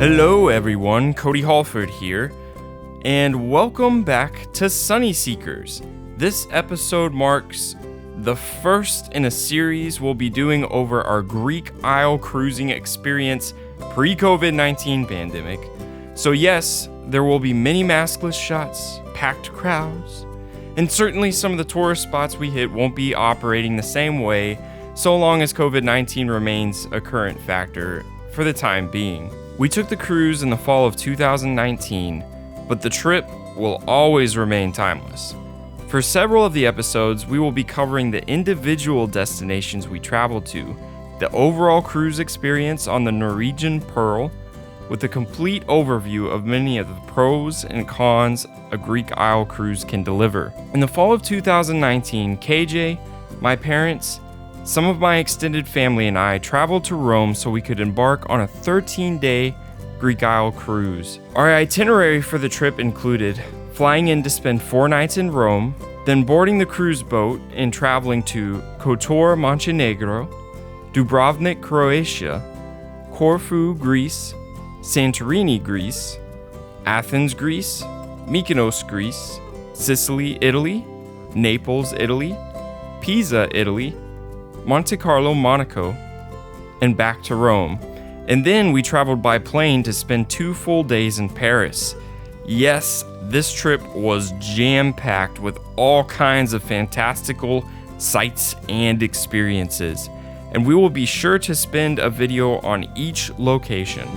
Hello everyone, Cody Halford here, and welcome back to Sunny Seekers. This episode marks the first in a series we'll be doing over our Greek Isle cruising experience pre-COVID-19 pandemic. So yes, there will be many maskless shots, packed crowds, and certainly some of the tourist spots we hit won't be operating the same way so long as COVID-19 remains a current factor for the time being. We took the cruise in the fall of 2019, but the trip will always remain timeless. For several of the episodes, we will be covering the individual destinations we traveled to, the overall cruise experience on the Norwegian Pearl, with a complete overview of many of the pros and cons a Greek Isle cruise can deliver. In the fall of 2019, KJ, my parents, some of my extended family and I traveled to Rome so we could embark on a 13-day Greek Isle cruise. Our itinerary for the trip included flying in to spend 4 nights in Rome, then boarding the cruise boat and traveling to Kotor, Montenegro, Dubrovnik, Croatia, Corfu, Greece, Santorini, Greece, Athens, Greece, Mykonos, Greece, Sicily, Italy, Naples, Italy, Pisa, Italy, Monte Carlo, Monaco, and back to Rome. And then we traveled by plane to spend 2 full days in Paris. Yes, this trip was jam-packed with all kinds of fantastical sights and experiences, and we will be sure to spend a video on each location.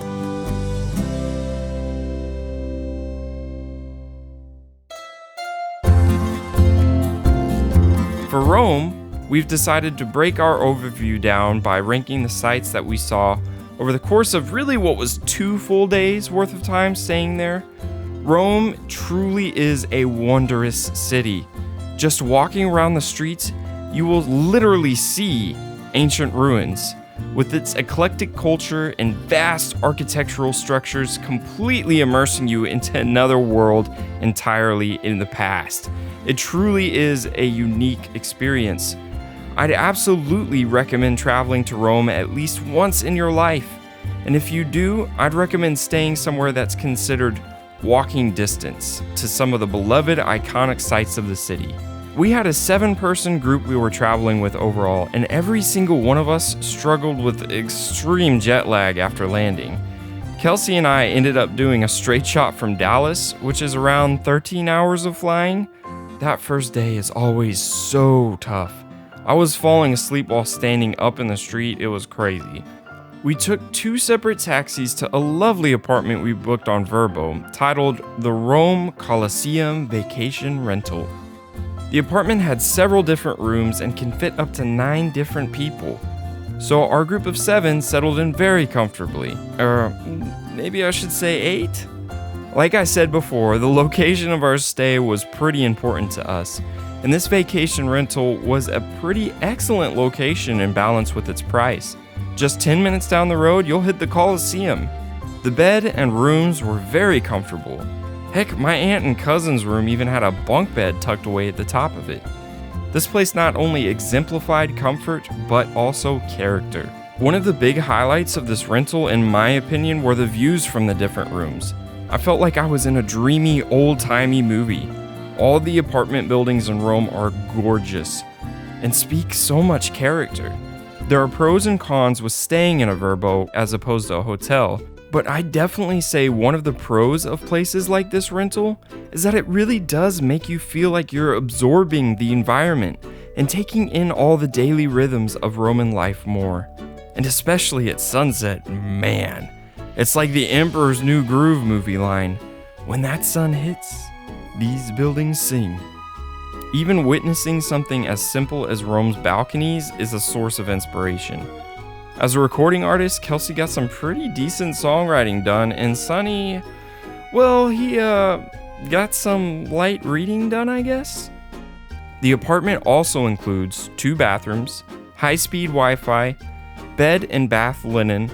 For Rome, we've decided to break our overview down by ranking the sites that we saw over the course of really what was 2 full days worth of time staying there. Rome truly is a wondrous city. Just walking around the streets, you will literally see ancient ruins, with its eclectic culture and vast architectural structures completely immersing you into another world entirely in the past. It truly is a unique experience. I'd absolutely recommend traveling to Rome at least once in your life. And if you do, I'd recommend staying somewhere that's considered walking distance to some of the beloved iconic sites of the city. We had a 7-person group we were traveling with overall, and every single one of us struggled with extreme jet lag after landing. Kelsey and I ended up doing a straight shot from Dallas, which is around 13 hours of flying. That first day is always so tough. I was falling asleep while standing up in the street. It was crazy. We took 2 separate taxis to a lovely apartment we booked on VRBO titled the Rome Colosseum Vacation Rental. The apartment had several different rooms and can fit up to 9 different people. So our group of 7 settled in very comfortably. Maybe I should say 8? Like I said before, the location of our stay was pretty important to us. And this vacation rental was a pretty excellent location in balance with its price. Just 10 minutes down the road, you'll hit the Colosseum. The bed and rooms were very comfortable. Heck, my aunt and cousin's room even had a bunk bed tucked away at the top of it. This place not only exemplified comfort, but also character. One of the big highlights of this rental, in my opinion, were the views from the different rooms. I felt like I was in a dreamy, old-timey movie. All the apartment buildings in Rome are gorgeous and speak so much character. There are pros and cons with staying in a VRBO as opposed to a hotel, but I definitely say one of the pros of places like this rental is that it really does make you feel like you're absorbing the environment and taking in all the daily rhythms of Roman life more. And especially at sunset, man, it's like the Emperor's New Groove movie line, "When that sun hits, these buildings sing." Even witnessing something as simple as Rome's balconies is a source of inspiration. As a recording artist, Kelsey got some pretty decent songwriting done, and Sonny, well, he got some light reading done, I guess. The apartment also includes 2 bathrooms, high-speed Wi-Fi, bed and bath linen,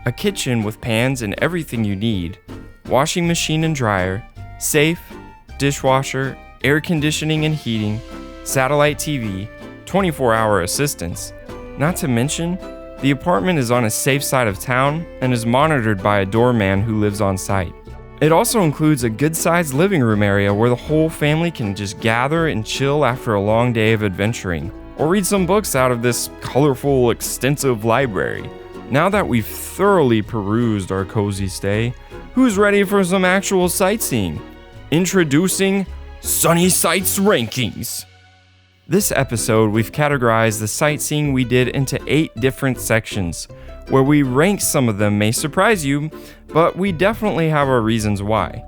a kitchen with pans and everything you need, washing machine and dryer, safe, dishwasher, air conditioning and heating, satellite TV, 24-hour assistance, not to mention The apartment is on a safe side of town and is monitored by a doorman who lives on site. It also includes a good-sized living room area where the whole family can just gather and chill after a long day of adventuring, or read some books out of this colorful, extensive library. Now that we've thoroughly perused our cozy stay, who's ready for some actual sightseeing? Introducing Sunny Sights Rankings. This episode, we've categorized the sightseeing we did into 8 different sections. Where we rank some of them may surprise you, but we definitely have our reasons why.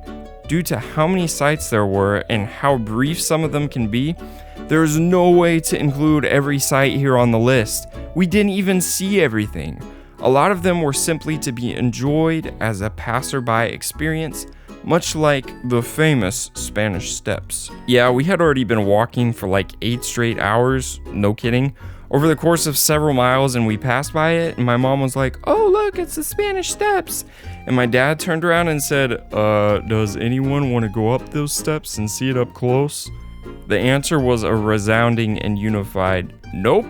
Due to how many sites there were and how brief some of them can be, there's no way to include every site here on the list. We didn't even see everything. A lot of them were simply to be enjoyed as a passerby experience, much like the famous Spanish Steps. Yeah, we had already been walking for like 8 straight hours, no kidding, over the course of several miles, and we passed by it, and my mom was like, "Oh look, it's the Spanish Steps." And my dad turned around and said, does anyone want to go up those steps and see it up close? The answer was a resounding and unified, "Nope,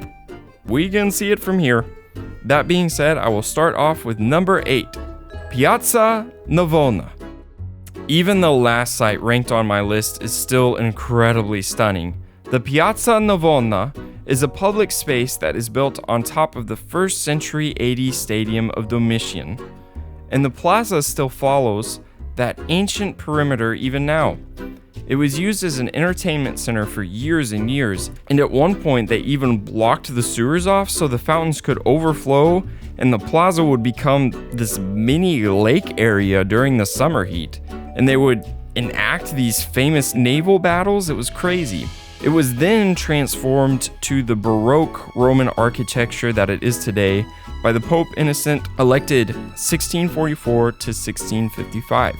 we can see it from here." That being said, I will start off with number 8, Piazza Navona. Even the last site ranked on my list is still incredibly stunning. The Piazza Navona is a public space that is built on top of the 1st century AD stadium of Domitian, and the plaza still follows that ancient perimeter even now. It was used as an entertainment center for years and years, and at one point they even blocked the sewers off so the fountains could overflow and the plaza would become this mini lake area during the summer heat, and they would enact these famous naval battles. It was crazy. It was then transformed to the Baroque Roman architecture that it is today by the Pope Innocent, elected 1644 to 1655.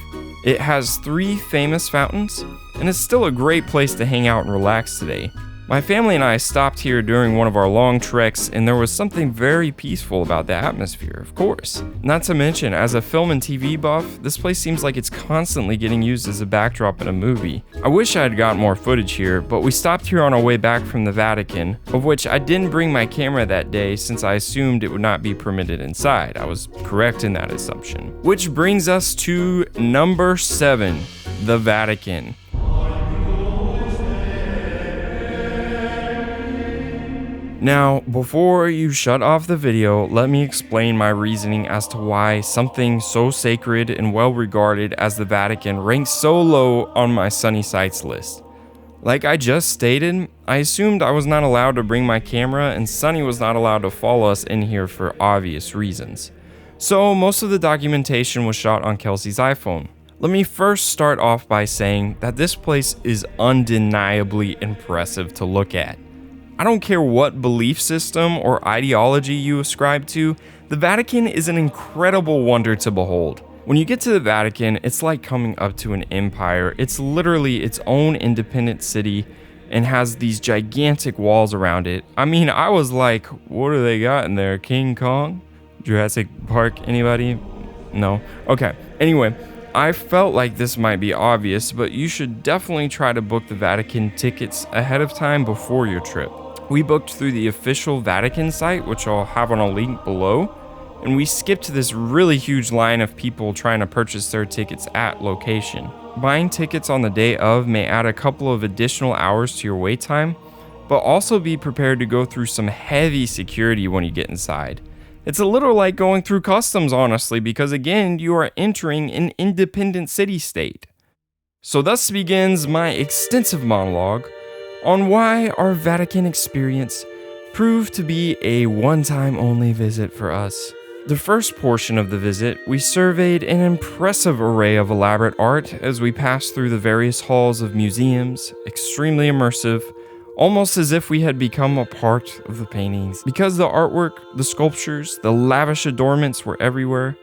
It has 3 famous fountains, and it's still a great place to hang out and relax today. My family and I stopped here during one of our long treks, and there was something very peaceful about the atmosphere, of course. Not to mention, as a film and TV buff, this place seems like it's constantly getting used as a backdrop in a movie. I wish I had gotten more footage here, but we stopped here on our way back from the Vatican, of which I didn't bring my camera that day since I assumed it would not be permitted inside. I was correct in that assumption. Which brings us to number 7, the Vatican. Now, before you shut off the video, let me explain my reasoning as to why something so sacred and well regarded as the Vatican ranks so low on my sunny sights list. Like I just stated, I assumed I was not allowed to bring my camera and Sunny was not allowed to follow us in here for obvious reasons. So most of the documentation was shot on Kelsey's iPhone. Let me first start off by saying that this place is undeniably impressive to look at. I don't care what belief system or ideology you ascribe to, the Vatican is an incredible wonder to behold. When you get to the Vatican, it's like coming up to an empire. It's literally its own independent city and has these gigantic walls around it. I mean, I was like, what do they got in there? King Kong? Jurassic Park? Anybody? No? Okay. Anyway, I felt like this might be obvious, but you should definitely try to book the Vatican tickets ahead of time before your trip. We booked through the official Vatican site, which I'll have on a link below, and we skipped this really huge line of people trying to purchase their tickets at location. Buying tickets on the day of may add a couple of additional hours to your wait time, but also be prepared to go through some heavy security when you get inside. It's a little like going through customs, honestly, because again, you are entering an independent city-state. So thus begins my extensive monologue on why our Vatican experience proved to be a one-time only visit for us. The first portion of the visit, we surveyed an impressive array of elaborate art as we passed through the various halls of museums, extremely immersive, almost as if we had become a part of the paintings. Because the artwork, the sculptures, the lavish adornments were everywhere,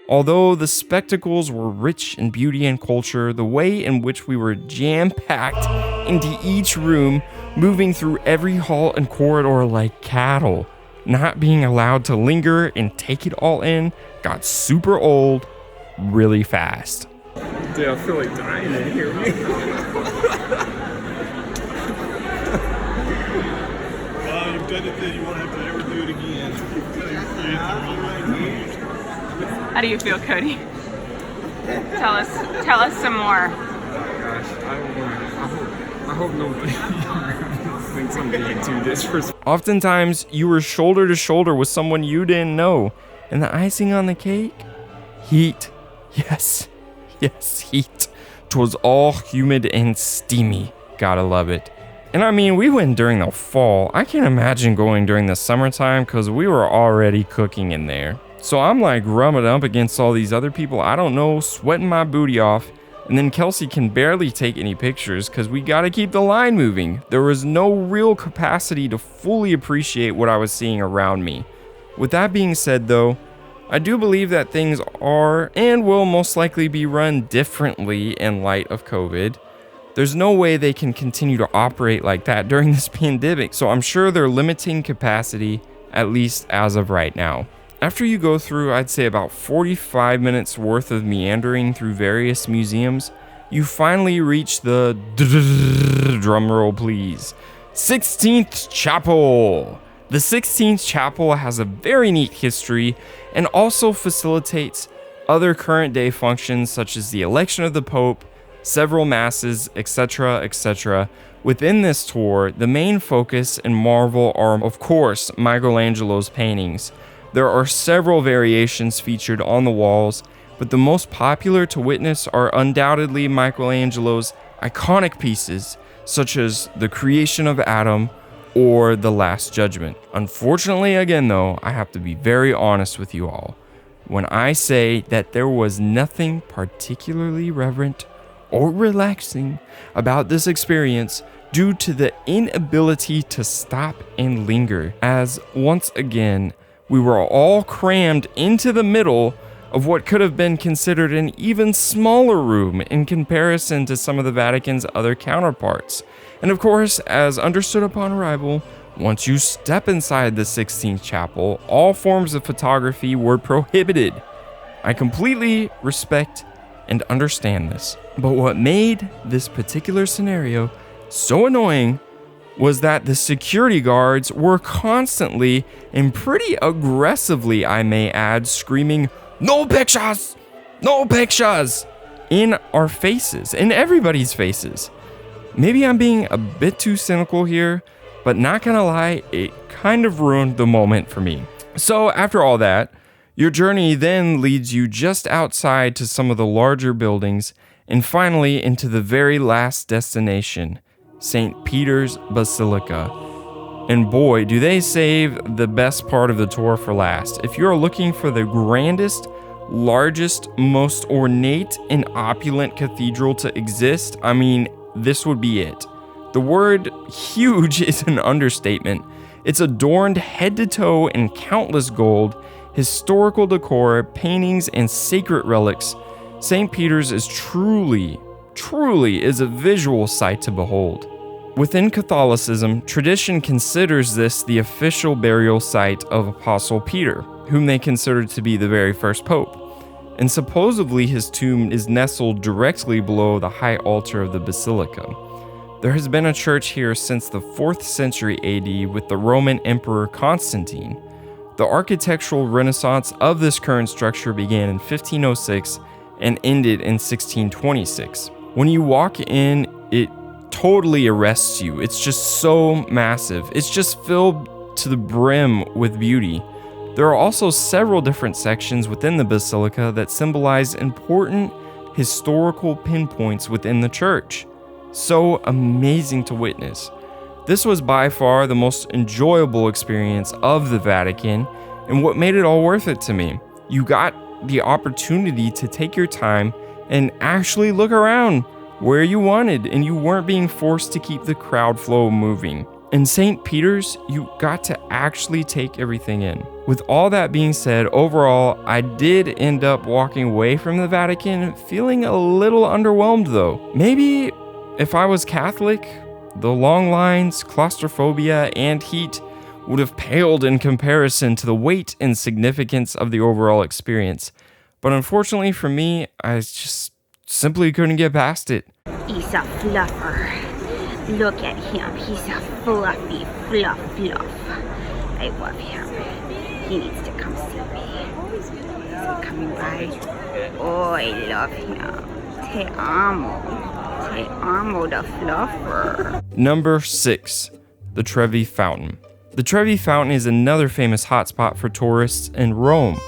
although the spectacles were rich in beauty and culture, the way in which we were jam-packed into each room, moving through every hall and corridor like cattle, not being allowed to linger and take it all in, got super old really fast. Dude, I feel like dying in here. Well, you've done it then, you won't have to ever do it again. How do you feel, Cody? Tell us some more. Gosh, I hope nobody thinks I'm being too disrespectful. Oftentimes, you were shoulder to shoulder with someone you didn't know. And the icing on the cake? Heat. Yes, heat. 'Twas all humid and steamy. Gotta love it. And I mean, we went during the fall. I can't imagine going during the summertime because we were already cooking in there. So I'm like rumming up against all these other people I don't know, sweating my booty off. And then Kelsey can barely take any pictures because we gotta keep the line moving. There was no real capacity to fully appreciate what I was seeing around me. With that being said though, I do believe that things are and will most likely be run differently in light of COVID. There's no way they can continue to operate like that during this pandemic, so I'm sure they're limiting capacity, at least as of right now. After you go through, I'd say about 45 minutes worth of meandering through various museums, you finally reach the drumroll please, 16th Chapel. The 16th Chapel has a very neat history and also facilitates other current day functions such as the election of the Pope, several masses, etc., etc. Within this tour, the main focus and marvel are, of course, Michelangelo's paintings. There are several variations featured on the walls, but the most popular to witness are undoubtedly Michelangelo's iconic pieces, such as The Creation of Adam or The Last Judgment. Unfortunately, again though, I have to be very honest with you all when I say that there was nothing particularly reverent or relaxing about this experience due to the inability to stop and linger, as once again we were all crammed into the middle of what could have been considered an even smaller room in comparison to some of the Vatican's other counterparts. And of course, as understood upon arrival, once you step inside the 16th Chapel, all forms of photography were prohibited. I completely respect and understand this. But what made this particular scenario so annoying was that the security guards were constantly and pretty aggressively, I may add, screaming, "No pictures! No pictures!" in our faces, in everybody's faces. Maybe I'm being a bit too cynical here, but not gonna lie, it kind of ruined the moment for me. So after all that, your journey then leads you just outside to some of the larger buildings and finally into the very last destination, St. Peter's Basilica. And boy, do they save the best part of the tour for last. If you're looking for the grandest, largest, most ornate and opulent cathedral to exist, I mean, this would be it. The word huge is an understatement. It's adorned head to toe in countless gold, historical decor, paintings, and sacred relics. St. Peter's is truly is a visual sight to behold. Within Catholicism, tradition considers this the official burial site of Apostle Peter, whom they considered to be the very first pope. And supposedly his tomb is nestled directly below the high altar of the basilica. There has been a church here since the 4th century AD with the Roman Emperor Constantine. The architectural renaissance of this current structure began in 1506 and ended in 1626. When you walk in, it totally arrests you. It's just so massive. It's just filled to the brim with beauty. There are also several different sections within the basilica that symbolize important historical pinpoints within the church. So amazing to witness. This was by far the most enjoyable experience of the Vatican, and what made it all worth it to me. You got the opportunity to take your time and actually look around where you wanted, and you weren't being forced to keep the crowd flow moving. In St. Peter's, you got to actually take everything in. With all that being said, overall, I did end up walking away from the Vatican feeling a little underwhelmed though. Maybe if I was Catholic, the long lines, claustrophobia, and heat would have paled in comparison to the weight and significance of the overall experience. But unfortunately for me, I just simply couldn't get past it. He's a fluffer. Look at him. He's a fluffy fluff. I love him. He needs to come see me. Come coming by. Oh, I love him. Te amo. Te amo the fluffer. Number 6. The Trevi Fountain. The Trevi Fountain is another famous hotspot for tourists in Rome.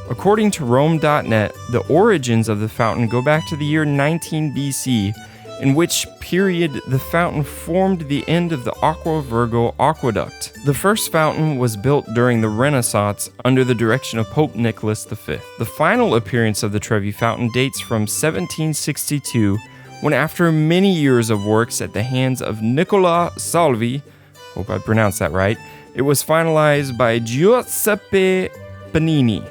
According to Rome.net, the origins of the fountain go back to the year 19 BC, in which period the fountain formed the end of the Aqua Virgo aqueduct. The first fountain was built during the Renaissance under the direction of Pope Nicholas V. The final appearance of the Trevi Fountain dates from 1762, when after many years of works at the hands of Nicola Salvi, hope I pronounced that right, it was finalized by Giuseppe Panini.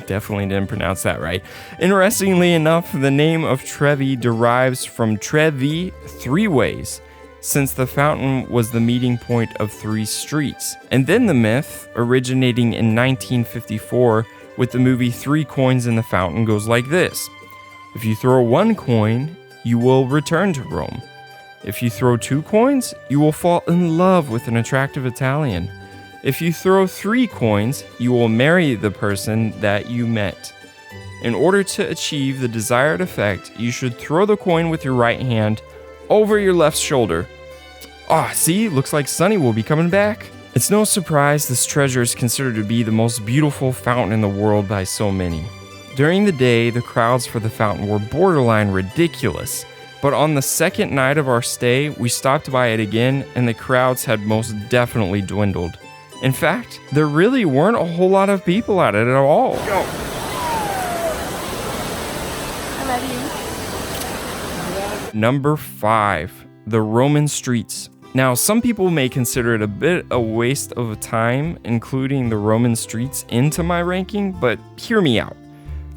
Definitely didn't pronounce that right. Interestingly enough, the name of Trevi derives from Trevi, 3 ways, since the fountain was the meeting point of 3 streets. And then the myth, originating in 1954 with the movie 3 Coins in the Fountain, goes like this. If you throw 1 coin, you will return to Rome. If you throw 2 coins, you will fall in love with an attractive Italian. If you throw 3 coins, you will marry the person that you met. In order to achieve the desired effect, you should throw the coin with your right hand over your left shoulder. See, looks like Sunny will be coming back. It's no surprise this treasure is considered to be the most beautiful fountain in the world by so many. During the day, the crowds for the fountain were borderline ridiculous. But on the second night of our stay, we stopped by it again, and the crowds had most definitely dwindled. In fact, there really weren't a whole lot of people at it at all. I love you. Number 5, the Roman streets. Now, some people may consider it a bit a waste of time including the Roman streets into my ranking, but hear me out.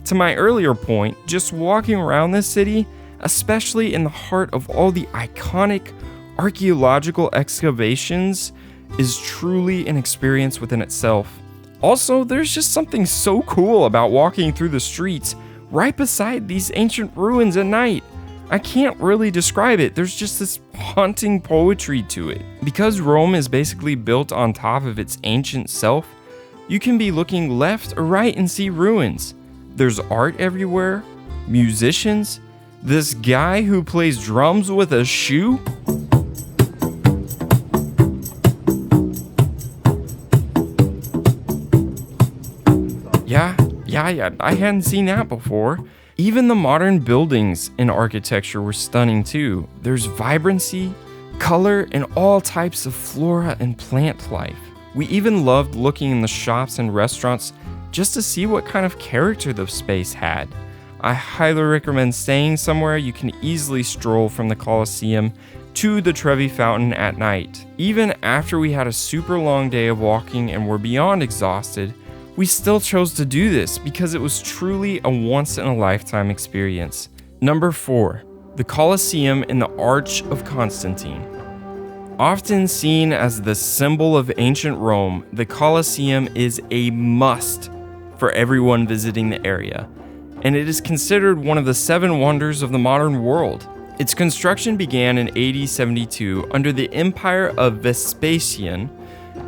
To my earlier point, just walking around this city, especially in the heart of all the iconic archaeological excavations, is truly an experience within itself. Also, there's just something so cool about walking through the streets right beside these ancient ruins at night. I can't really describe it, there's just this haunting poetry to it. Because Rome is basically built on top of its ancient self, you can be looking left or right and see ruins. There's art everywhere, musicians, this guy who plays drums with a shoe. Yeah, I hadn't seen that before. Even the modern buildings and architecture were stunning too. There's vibrancy, color, and all types of flora and plant life. We even loved looking in the shops and restaurants just to see what kind of character the space had. I highly recommend staying somewhere you can easily stroll from the Colosseum to the Trevi Fountain at night. Even after we had a super long day of walking and were beyond exhausted, we still chose to do this because it was truly a once-in-a-lifetime experience. Number 4, the Colosseum in the Arch of Constantine. Often seen as the symbol of ancient Rome, the Colosseum is a must for everyone visiting the area, and it is considered one of the 7 wonders of the modern world. Its construction began in AD 72 under the Empire of Vespasian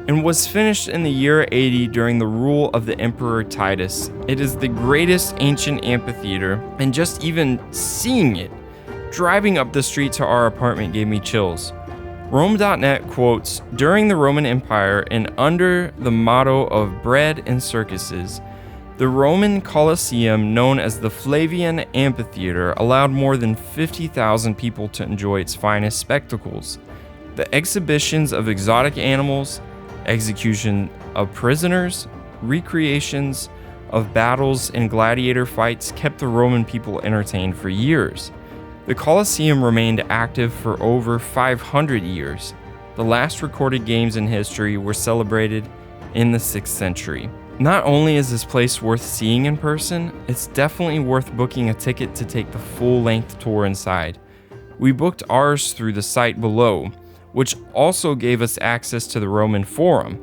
and was finished in the year 80 during the rule of the Emperor Titus. It is the greatest ancient amphitheater, and just even seeing it, driving up the street to our apartment gave me chills. Rome.net quotes, "During the Roman Empire and under the motto of bread and circuses, the Roman Colosseum, known as the Flavian Amphitheater, allowed more than 50,000 people to enjoy its finest spectacles. The exhibitions of exotic animals, execution of prisoners, recreations of battles and gladiator fights kept the Roman people entertained for years. The Colosseum remained active for over 500 years. The last recorded games in history were celebrated in the 6th century. Not only is this place worth seeing in person, it's definitely worth booking a ticket to take the full-length tour inside. We booked ours through the site below, which also gave us access to the Roman Forum.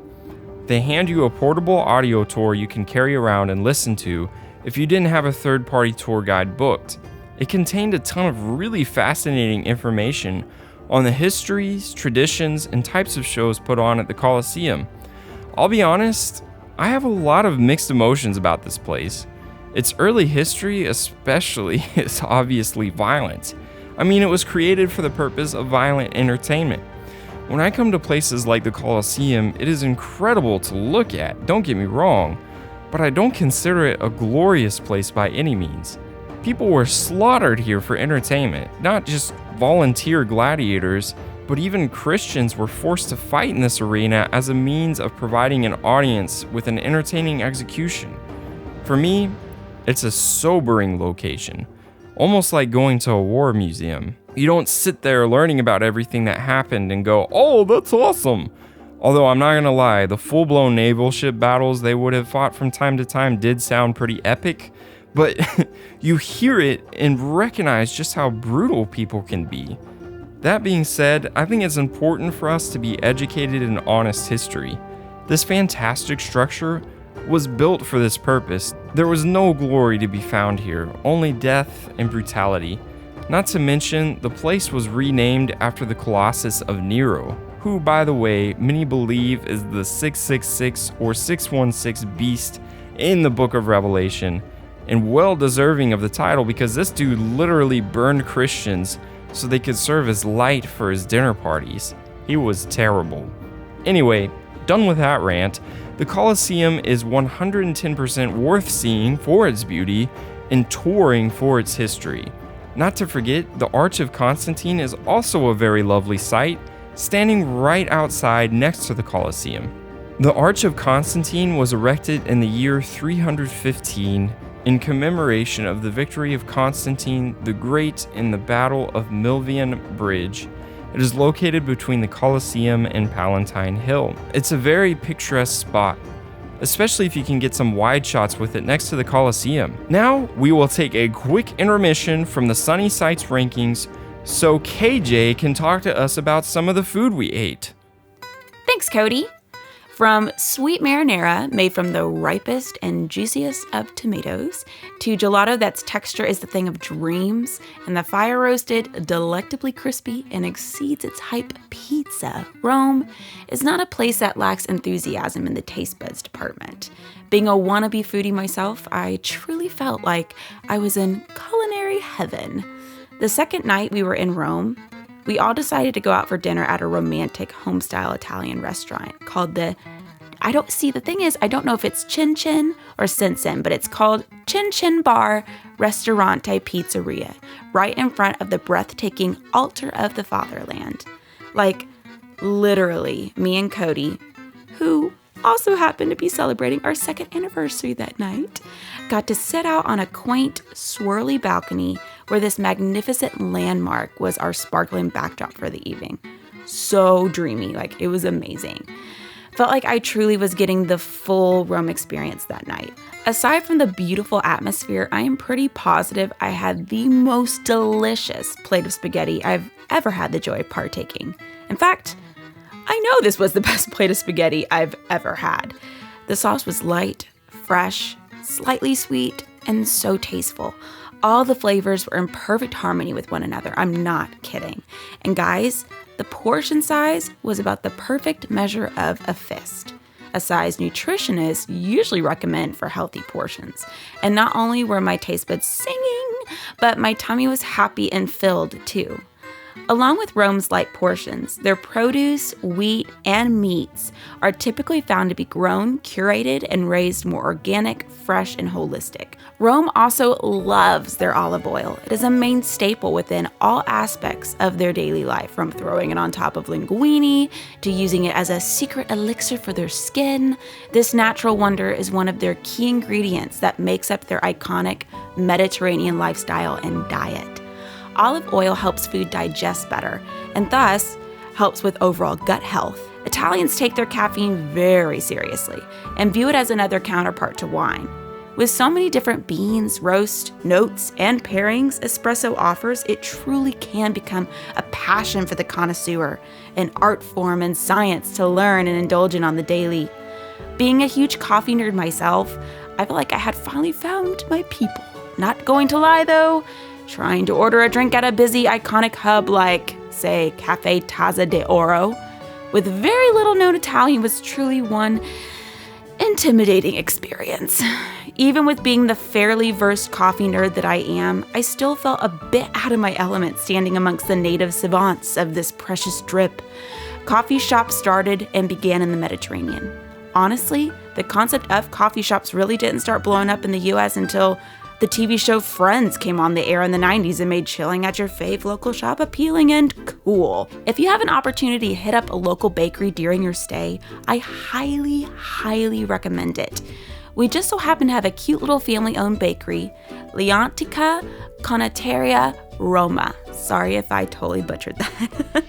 They hand you a portable audio tour you can carry around and listen to if you didn't have a third-party tour guide booked. It contained a ton of really fascinating information on the histories, traditions, and types of shows put on at the Colosseum. I'll be honest, I have a lot of mixed emotions about this place. Its early history, especially, is obviously violent. I mean, it was created for the purpose of violent entertainment. When I come to places like the Colosseum, it is incredible to look at, don't get me wrong, but I don't consider it a glorious place by any means. People were slaughtered here for entertainment, not just volunteer gladiators, but even Christians were forced to fight in this arena as a means of providing an audience with an entertaining execution. For me, it's a sobering location, almost like going to a war museum. You don't sit there learning about everything that happened and go, "Oh, that's awesome." Although I'm not gonna lie, the full-blown naval ship battles they would have fought from time to time did sound pretty epic, but you hear it and recognize just how brutal people can be. That being said, I think it's important for us to be educated in honest history. This fantastic structure was built for this purpose. There was no glory to be found here, only death and brutality. Not to mention, the place was renamed after the Colossus of Nero, who, by the way, many believe is the 666 or 616 beast in the book of Revelation, and well deserving of the title because this dude literally burned Christians so they could serve as light for his dinner parties. He was terrible. Anyway, done with that rant, the Colosseum is 110% worth seeing for its beauty and touring for its history. Not to forget, the Arch of Constantine is also a very lovely sight, standing right outside next to the Colosseum. The Arch of Constantine was erected in the year 315 in commemoration of the victory of Constantine the Great in the Battle of Milvian Bridge. It is located between the Colosseum and Palatine Hill. It's a very picturesque spot, especially if you can get some wide shots with it next to the Colosseum. Now, we will take a quick intermission from the Sunny Sights rankings so KJ can talk to us about some of the food we ate. Thanks, Cody. From sweet marinara made from the ripest and juiciest of tomatoes, to gelato that's texture is the thing of dreams, and the fire-roasted, delectably crispy, and exceeds its hype pizza, Rome is not a place that lacks enthusiasm in the taste buds department. Being a wannabe foodie myself, I truly felt like I was in culinary heaven. The second night we were in Rome, we all decided to go out for dinner at a romantic home-style Italian restaurant called I don't know if it's Chin Chin or Sin Sin, but it's called Chin Chin Bar Ristorante Pizzeria, right in front of the breathtaking altar of the Fatherland. Like, literally, me and Cody, who also happened to be celebrating our second anniversary that night, got to sit out on a quaint, swirly balcony where this magnificent landmark was our sparkling backdrop for the evening. So dreamy, like it was amazing. Felt like I truly was getting the full Rome experience that night. Aside from the beautiful atmosphere, I am pretty positive I had the most delicious plate of spaghetti I've ever had the joy of partaking. In fact, I know this was the best plate of spaghetti I've ever had. The sauce was light, fresh, slightly sweet, and so tasteful. All the flavors were in perfect harmony with one another. I'm not kidding. And guys, the portion size was about the perfect measure of a fist, a size nutritionists usually recommend for healthy portions. And not only were my taste buds singing, but my tummy was happy and filled too. Along with Rome's light portions, their produce, wheat, and meats are typically found to be grown, curated, and raised more organic, fresh, and holistic. Rome also loves their olive oil. It is a main staple within all aspects of their daily life, from throwing it on top of linguine to using it as a secret elixir for their skin. This natural wonder is one of their key ingredients that makes up their iconic Mediterranean lifestyle and diet. Olive oil helps food digest better, and thus helps with overall gut health. Italians take their caffeine very seriously and view it as another counterpart to wine. With so many different beans, roasts, notes, and pairings espresso offers, it truly can become a passion for the connoisseur, an art form and science to learn and indulge in on the daily. Being a huge coffee nerd myself, I feel like I had finally found my people. Not going to lie though, trying to order a drink at a busy, iconic hub like, say, Cafe Tazza de Oro, with very little known Italian was truly one intimidating experience. Even with being the fairly versed coffee nerd that I am, I still felt a bit out of my element standing amongst the native savants of this precious strip. Coffee shops started and began in the Mediterranean. Honestly, the concept of coffee shops really didn't start blowing up in the US until the TV show Friends came on the air in the 90s and made chilling at your fave local shop appealing and cool. If you have an opportunity to hit up a local bakery during your stay, I highly, highly recommend it. We just so happen to have a cute little family-owned bakery, Leontica Conateria Roma. Sorry if I totally butchered that.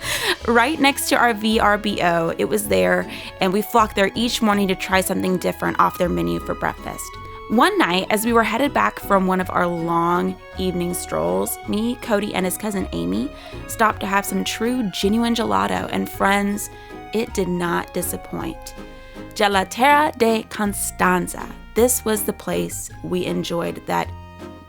Right next to our VRBO, it was there, and we flocked there each morning to try something different off their menu for breakfast. One night, as we were headed back from one of our long evening strolls, me, Cody, and his cousin Amy stopped to have some true, genuine gelato, and friends, it did not disappoint. Gelateria de Constanza. This was the place we enjoyed that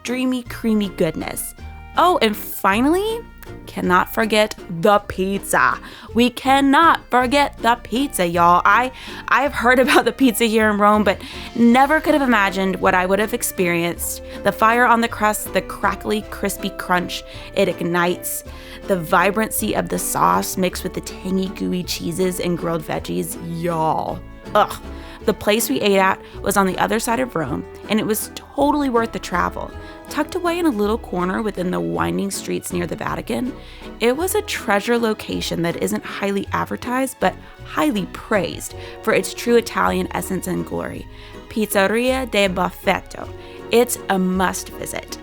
dreamy, creamy goodness. Oh, and finally, cannot forget the pizza. We cannot forget the pizza, y'all. I've heard about the pizza here in Rome, but never could have imagined what I would have experienced. The fire on the crust, the crackly, crispy crunch it ignites, the vibrancy of the sauce mixed with the tangy, gooey cheeses and grilled veggies, y'all. Ugh. The place we ate at was on the other side of Rome, and it was totally worth the travel. Tucked away in a little corner within the winding streets near the Vatican, it was a treasure location that isn't highly advertised, but highly praised for its true Italian essence and glory. Pizzeria de Buffetto. It's a must visit.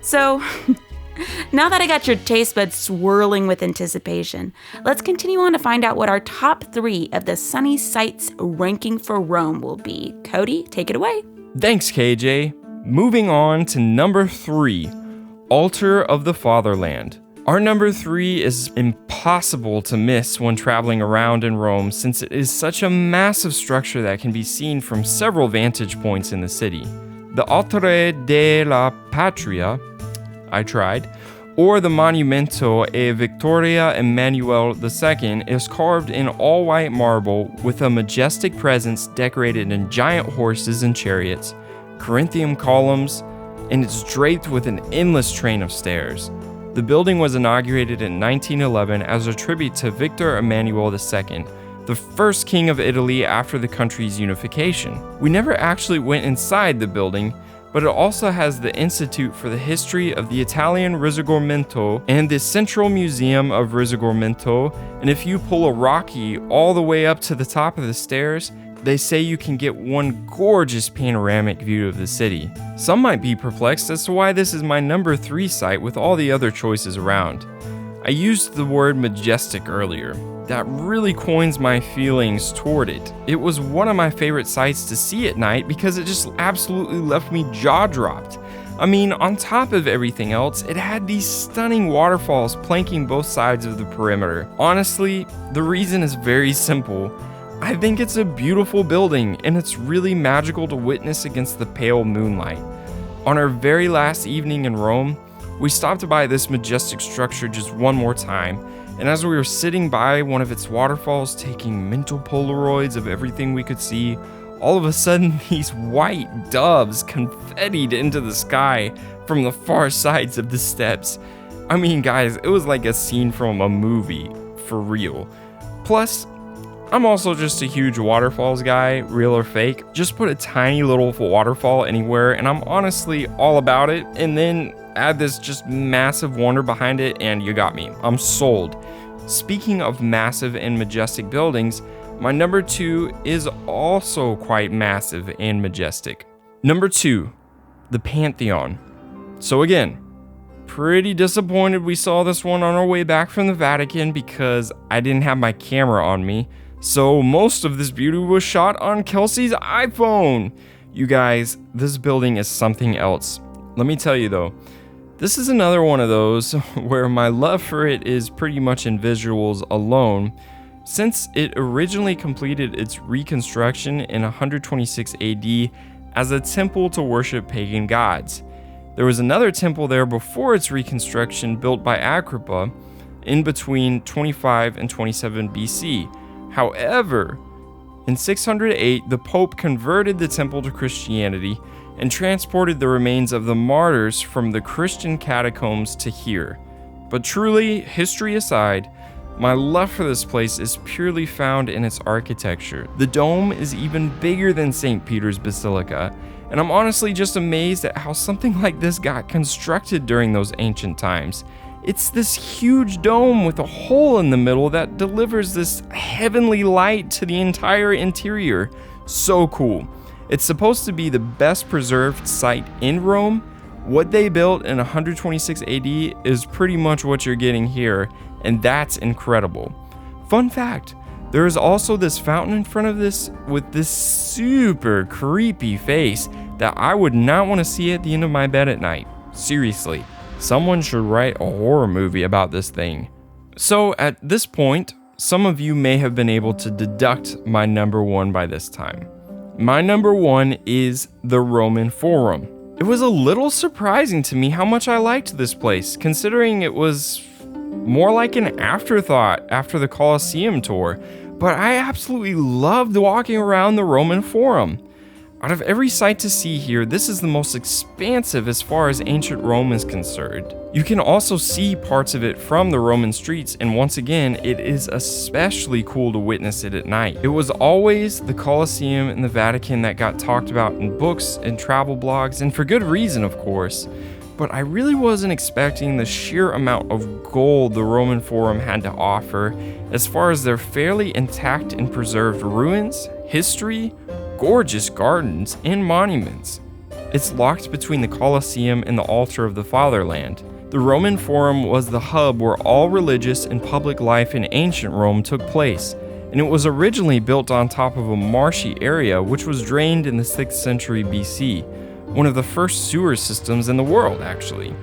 So, now that I got your taste buds swirling with anticipation, let's continue on to find out what our top 3 of the sunny sights ranking for Rome will be. Cody, take it away. Thanks, KJ. Moving on to number 3, Altar of the Fatherland. Our number 3 is impossible to miss when traveling around in Rome, since it is such a massive structure that can be seen from several vantage points in the city. The Altare della Patria, I tried, or the Monumento e Victoria Emmanuel II is carved in all-white marble with a majestic presence decorated in giant horses and chariots, Corinthian columns, and it's draped with an endless train of stairs. The building was inaugurated in 1911 as a tribute to Victor Emmanuel II, the first king of Italy after the country's unification. We never actually went inside the building, but it also has the Institute for the History of the Italian Risorgimento and the Central Museum of Risorgimento, and if you pull a Rocky all the way up to the top of the stairs, they say you can get one gorgeous panoramic view of the city. Some might be perplexed as to why this is my number 3 site with all the other choices around. I used the word majestic earlier. That really coins my feelings toward it. It was one of my favorite sights to see at night because it just absolutely left me jaw-dropped. I mean, on top of everything else, it had these stunning waterfalls planking both sides of the perimeter. Honestly, the reason is very simple. I think it's a beautiful building, and it's really magical to witness against the pale moonlight. On our very last evening in Rome, we stopped by this majestic structure just one more time, and as we were sitting by one of its waterfalls taking mental Polaroids of everything we could see, all of a sudden these white doves confettied into the sky from the far sides of the steps. I mean, guys, it was like a scene from a movie, for real. Plus, I'm also just a huge waterfalls guy, real or fake. Just put a tiny little waterfall anywhere and I'm honestly all about it, and then add this just massive wonder behind it and you got me. I'm sold. Speaking of massive and majestic buildings, my number 2 is also quite massive and majestic. Number 2, the Pantheon. So again, pretty disappointed we saw this one on our way back from the Vatican because I didn't have my camera on me. So most of this beauty was shot on Kelsey's iPhone. You guys, this building is something else. Let me tell you though, this is another one of those where my love for it is pretty much in visuals alone, since it originally completed its reconstruction in 126 AD as a temple to worship pagan gods. There was another temple there before its reconstruction built by Agrippa in between 25 and 27 BC. However, in 608, the Pope converted the temple to Christianity, and transported the remains of the martyrs from the Christian catacombs to here. But truly, history aside, my love for this place is purely found in its architecture. The dome is even bigger than St. Peter's Basilica, and I'm honestly just amazed at how something like this got constructed during those ancient times. It's this huge dome with a hole in the middle that delivers this heavenly light to the entire interior. So cool. It's supposed to be the best preserved site in Rome. What they built in 126 AD is pretty much what you're getting here, and that's incredible. Fun fact, there is also this fountain in front of this with this super creepy face that I would not want to see at the end of my bed at night. Seriously, someone should write a horror movie about this thing. So at this point, some of you may have been able to deduct my number one by this time. My number one is the Roman Forum. It was a little surprising to me how much I liked this place, considering it was more like an afterthought after the Colosseum tour, but I absolutely loved walking around the Roman Forum. Out of every sight to see here, this is the most expansive as far as ancient Rome is concerned. You can also see parts of it from the Roman streets, and once again, it is especially cool to witness it at night. It was always the Colosseum and the Vatican that got talked about in books and travel blogs, and for good reason, of course. But I really wasn't expecting the sheer amount of gold the Roman Forum had to offer as far as their fairly intact and preserved ruins, history, gorgeous gardens, and monuments. It's locked between the Colosseum and the altar of the Fatherland. The Roman Forum was the hub where all religious and public life in ancient Rome took place, and it was originally built on top of a marshy area which was drained in the 6th century BC, one of the first sewer systems in the world, actually.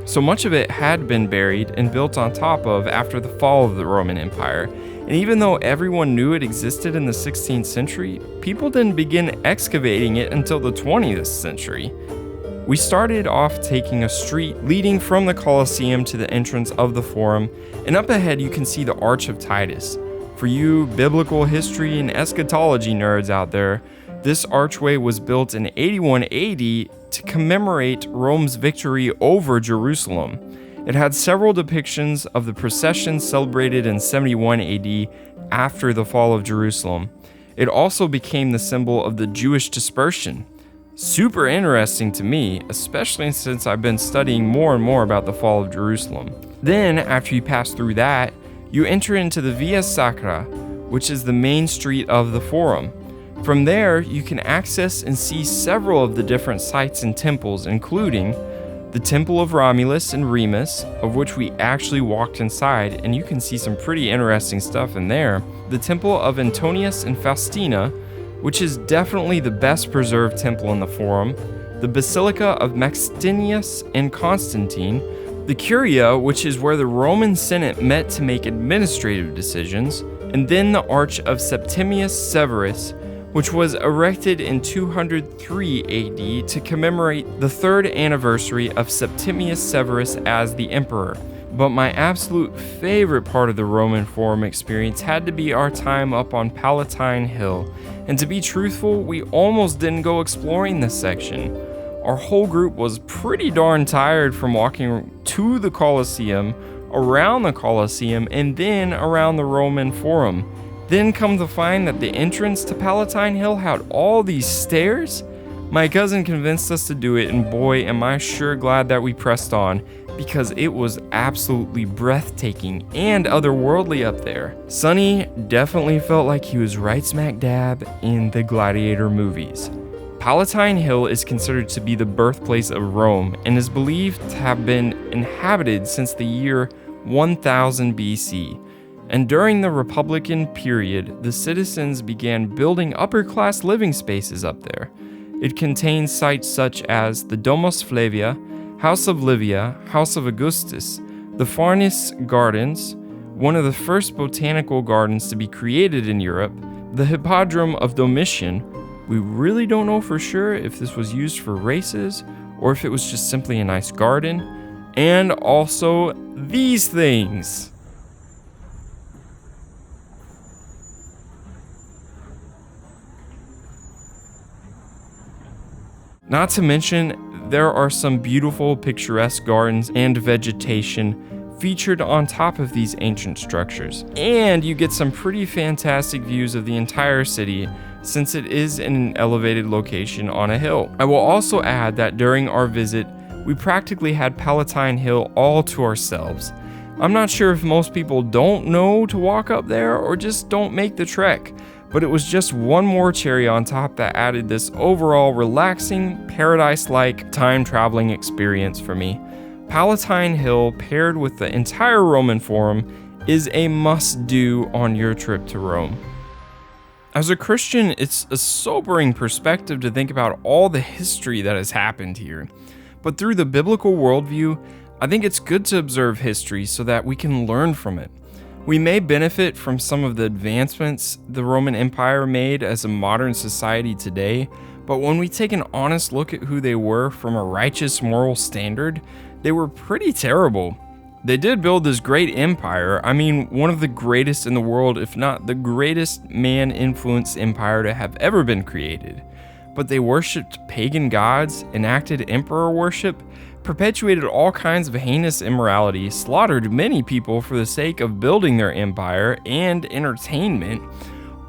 So much of it had been buried and built on top of after the fall of the Roman Empire, and even though everyone knew it existed in the 16th century, people didn't begin excavating it until the 20th century. We started off taking a street leading from the Colosseum to the entrance of the Forum, and up ahead you can see the Arch of Titus. For you biblical history and eschatology nerds out there, this archway was built in 81 AD to commemorate Rome's victory over Jerusalem. It had several depictions of the procession celebrated in 71 AD after the fall of Jerusalem. It also became the symbol of the Jewish dispersion. Super interesting to me, especially since I've been studying more and more about the fall of Jerusalem. Then, after you pass through that, you enter into the Via Sacra, which is the main street of the Forum. From there, you can access and see several of the different sites and temples, including the Temple of Romulus and Remus, of which we actually walked inside, and you can see some pretty interesting stuff in there. The Temple of Antonius and Faustina, which is definitely the best preserved temple in the Forum. The Basilica of Maxentius and Constantine. The Curia, which is where the Roman Senate met to make administrative decisions. And then the Arch of Septimius Severus, which was erected in 203 AD to commemorate the 3rd anniversary of Septimius Severus as the emperor. But my absolute favorite part of the Roman Forum experience had to be our time up on Palatine Hill. And to be truthful, we almost didn't go exploring this section. Our whole group was pretty darn tired from walking to the Colosseum, around the Colosseum, and then around the Roman Forum. Then come to find that the entrance to Palatine Hill had all these stairs? My cousin convinced us to do it, and boy, am I sure glad that we pressed on, because it was absolutely breathtaking and otherworldly up there. Sonny definitely felt like he was right smack dab in the Gladiator movies. Palatine Hill is considered to be the birthplace of Rome and is believed to have been inhabited since the year 1000 BC. And during the Republican period, the citizens began building upper-class living spaces up there. It contains sites such as the Domus Flavia, House of Livia, House of Augustus, the Farnese Gardens, one of the first botanical gardens to be created in Europe, the Hippodrome of Domitian. We really don't know for sure if this was used for races or if it was just simply a nice garden, and also these things. Not to mention, there are some beautiful picturesque gardens and vegetation featured on top of these ancient structures. And you get some pretty fantastic views of the entire city since it is in an elevated location on a hill. I will also add that during our visit, we practically had Palatine Hill all to ourselves. I'm not sure if most people don't know to walk up there or just don't make the trek, but it was just one more cherry on top that added this overall relaxing, paradise-like time-traveling experience for me. Palatine Hill paired with the entire Roman Forum is a must-do on your trip to Rome. As a Christian, it's a sobering perspective to think about all the history that has happened here. But through the biblical worldview, I think it's good to observe history so that we can learn from it. We may benefit from some of the advancements the Roman Empire made as a modern society today, but when we take an honest look at who they were from a righteous moral standard, they were pretty terrible. They did build this great empire. I mean, one of the greatest in the world, if not the greatest man-influenced empire to have ever been created. But they worshipped pagan gods, enacted emperor worship, perpetuated all kinds of heinous immorality, slaughtered many people for the sake of building their empire and entertainment,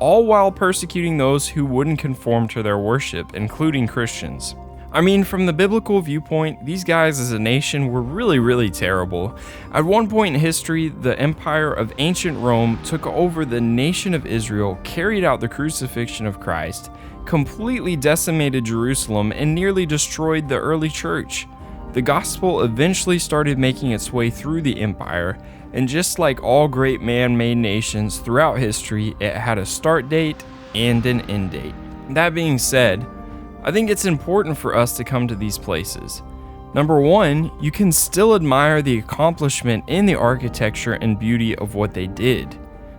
all while persecuting those who wouldn't conform to their worship, including Christians. I mean, from the biblical viewpoint, these guys as a nation were really terrible. At one point in history, the empire of ancient Rome took over the nation of Israel, carried out the crucifixion of Christ, completely decimated Jerusalem, and nearly destroyed the early church. The gospel eventually started making its way through the empire, and just like all great man-made nations throughout history, it had a start date and an end date. That being said, I think it's important for us to come to these places. Number one, you can still admire the accomplishment in the architecture and beauty of what they did.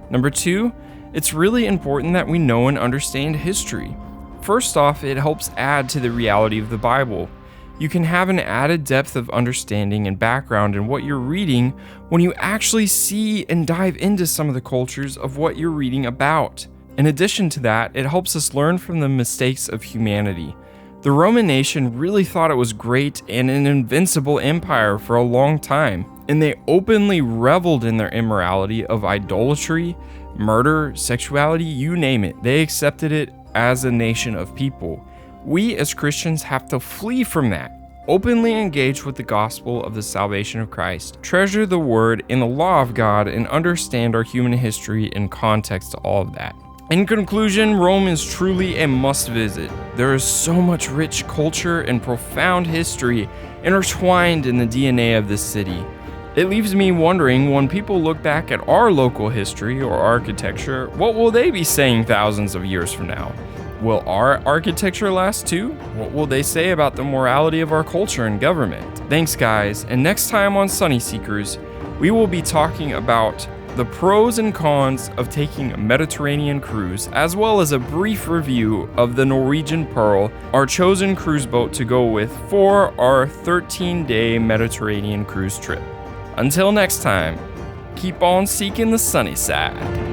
Number two, it's really important that we know and understand history. First off, it helps add to the reality of the Bible. You can have an added depth of understanding and background in what you're reading when you actually see and dive into some of the cultures of what you're reading about. In addition to that, it helps us learn from the mistakes of humanity. The Roman nation really thought it was great and an invincible empire for a long time, and they openly reveled in their immorality of idolatry, murder, sexuality, you name it. They accepted it as a nation of people. We as Christians have to flee from that. Openly engage with the gospel of the salvation of Christ. Treasure the word and the law of God and understand our human history in context to all of that. In conclusion, Rome is truly a must visit. There is so much rich culture and profound history intertwined in the DNA of this city. It leaves me wondering, when people look back at our local history or architecture, what will they be saying thousands of years from now? Will our architecture last too? What will they say about the morality of our culture and government? Thanks guys, and next time on Sunny Seekers, we will be talking about the pros and cons of taking a Mediterranean cruise, as well as a brief review of the Norwegian Pearl, our chosen cruise boat to go with for our 13-day Mediterranean cruise trip. Until next time, keep on seeking the sunny side.